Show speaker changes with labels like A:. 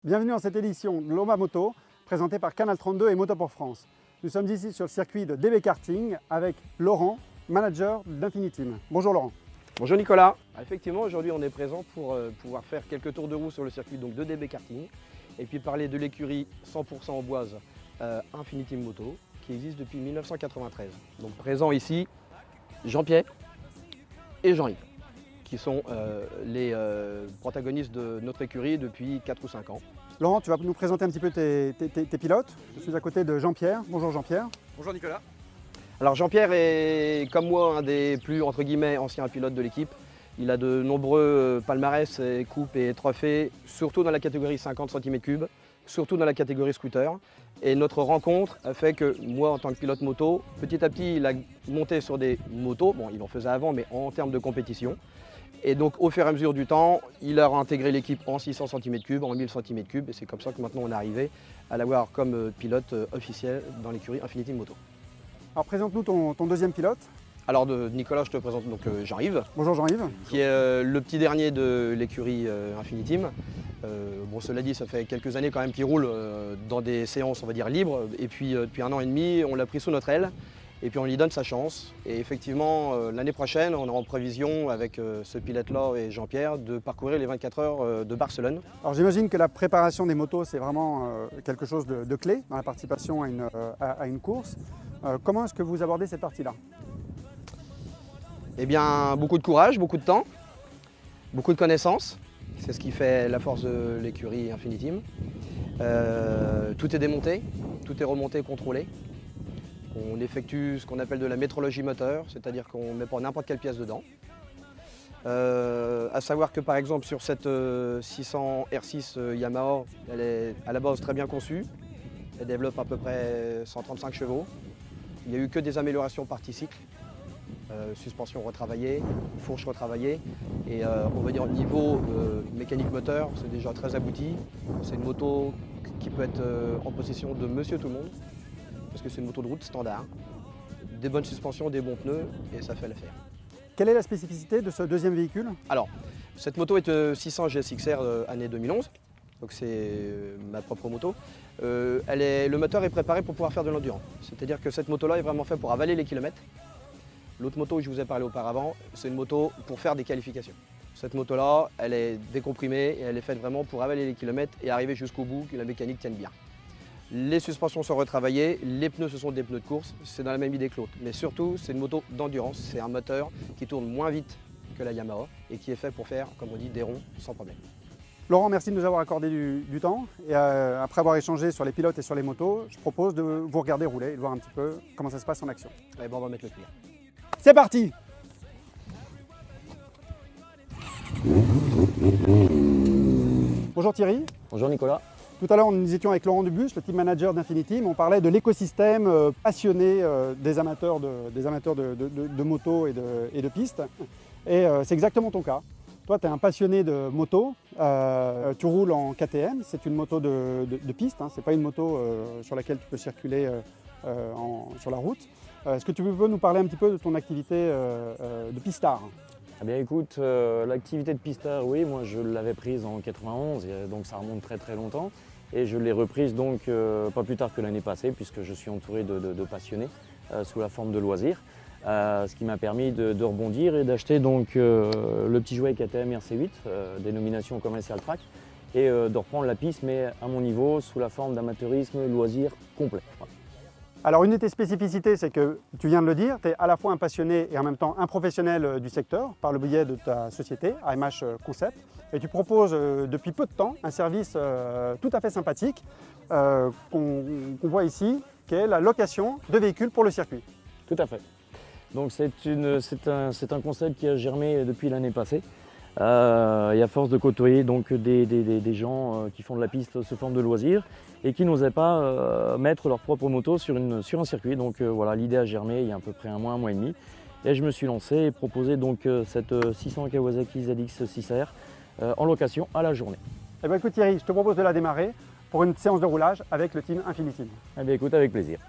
A: Bienvenue dans cette édition de l'Oma Moto, présentée par Canal 32 et Moto pour France. Nous sommes ici sur le circuit de DB Karting avec Laurent, manager d'Infiniteam. Bonjour Laurent.
B: Bonjour Nicolas. Effectivement, aujourd'hui on est présent pour pouvoir faire quelques tours de roue sur le circuit donc, de DB Karting et puis parler de l'écurie 100% en boise Infiniteam Moto qui existe depuis 1993. Donc présent ici Jean-Pierre et Jean-Yves qui sont les protagonistes de notre écurie depuis 4 ou 5 ans.
A: Laurent, tu vas nous présenter un petit peu tes pilotes. Je suis à côté de Jean-Pierre. Bonjour Jean-Pierre.
C: Bonjour Nicolas.
B: Alors Jean-Pierre est comme moi un des plus entre guillemets anciens pilotes de l'équipe. Il a de nombreux palmarès, coupes et trophées, surtout dans la catégorie 50 cm3, surtout dans la catégorie scooter. Et notre rencontre a fait que moi en tant que pilote moto, petit à petit il a monté sur des motos, bon il en faisait avant mais en termes de compétition. Et donc au fur et à mesure du temps, il a intégré l'équipe en 600 cm3, en 1000 cm3 et c'est comme ça que maintenant on est arrivé à l'avoir comme pilote officiel dans l'écurie Infiniteam Moto.
A: Alors présente-nous ton deuxième pilote.
B: Alors Nicolas, je te présente donc Jean-Yves.
A: Bonjour Jean-Yves.
B: Qui est le petit dernier de l'écurie Infiniteam. Bon, cela dit, ça fait quelques années quand même qu'il roule dans des séances, on va dire, libres. Et puis depuis 1 an et demi, on l'a pris sous notre aile. Et puis on lui donne sa chance. Et effectivement, l'année prochaine, on est en prévision avec ce pilote-là et Jean-Pierre de parcourir les 24 heures de Barcelone.
A: Alors j'imagine que la préparation des motos, c'est vraiment quelque chose de clé dans la participation à une course. Comment est-ce que vous abordez cette partie-là?
B: Eh bien, beaucoup de courage, beaucoup de temps, beaucoup de connaissances. C'est ce qui fait la force de l'écurie Infiniteam. Tout est démonté, tout est remonté et contrôlé. On effectue ce qu'on appelle de la métrologie moteur, c'est-à-dire qu'on ne met pas n'importe quelle pièce dedans. À savoir que par exemple sur cette 600 R6 Yamaha, elle est à la base très bien conçue. Elle développe à peu près 135 chevaux. Il n'y a eu que des améliorations partie cycle. Suspension retravaillée, fourche retravaillée et on va dire au niveau mécanique moteur, c'est déjà très abouti. C'est une moto qui peut être en possession de monsieur tout le monde parce que c'est une moto de route standard. Des bonnes suspensions, des bons pneus et ça fait l'affaire.
A: Quelle est la spécificité de ce deuxième véhicule?
B: Alors, cette moto est 600 GSX-R année 2011, donc c'est ma propre moto. Le moteur est préparé pour pouvoir faire de l'endurance, c'est-à-dire que cette moto-là est vraiment faite pour avaler les kilomètres. L'autre moto que je vous ai parlé auparavant, c'est une moto pour faire des qualifications. Cette moto-là, elle est décomprimée et elle est faite vraiment pour avaler les kilomètres et arriver jusqu'au bout, que la mécanique tienne bien. Les suspensions sont retravaillées, les pneus ce sont des pneus de course, c'est dans la même idée que l'autre. Mais surtout, c'est une moto d'endurance, c'est un moteur qui tourne moins vite que la Yamaha et qui est fait pour faire, comme on dit, des ronds sans problème.
A: Laurent, merci de nous avoir accordé du temps. Et après avoir échangé sur les pilotes et sur les motos, je propose de vous regarder rouler et de voir un petit peu comment ça se passe en action.
B: Et bon, on va mettre le cuir.
A: C'est parti! Bonjour Thierry.
D: Bonjour Nicolas.
A: Tout à l'heure, nous étions avec Laurent Dubus, le team manager d'Infiniteam. On parlait de l'écosystème passionné des amateurs de moto et de pistes. Et c'est exactement ton cas. Toi, tu es un passionné de moto. Tu roules en KTM. C'est une moto de piste. Hein. Ce n'est pas une moto sur laquelle tu peux circuler sur la route. Est-ce que tu peux nous parler un petit peu de ton activité de pistard?
D: Eh bien écoute, l'activité de pistard, oui, moi je l'avais prise en 91, donc ça remonte très très longtemps. Et je l'ai reprise donc pas plus tard que l'année passée, puisque je suis entouré de passionnés sous la forme de loisirs. Ce qui m'a permis de rebondir et d'acheter donc le petit jouet KTM RC8, dénomination Commercial Track, et de reprendre la piste, mais à mon niveau, sous la forme d'amateurisme loisir complet. Voilà.
A: Alors une de tes spécificités, c'est que, tu viens de le dire, tu es à la fois un passionné et en même temps un professionnel du secteur par le biais de ta société, AMH Concept. Et tu proposes depuis peu de temps un service tout à fait sympathique qu'on voit ici, qui est la location de véhicules pour le circuit.
D: Tout à fait. Donc c'est un concept qui a germé depuis l'année passée. Et à force de côtoyer donc des gens qui font de la piste sous forme de loisirs et qui n'osaient pas mettre leur propre moto sur un circuit. Donc voilà, l'idée a germé il y a à peu près un mois et demi. Et je me suis lancé et proposé donc cette 600 Kawasaki ZX6R en location à la journée.
A: Eh bien écoute Thierry, je te propose de la démarrer pour une séance de roulage avec le team Infiniteam.
D: Eh bien écoute, avec plaisir.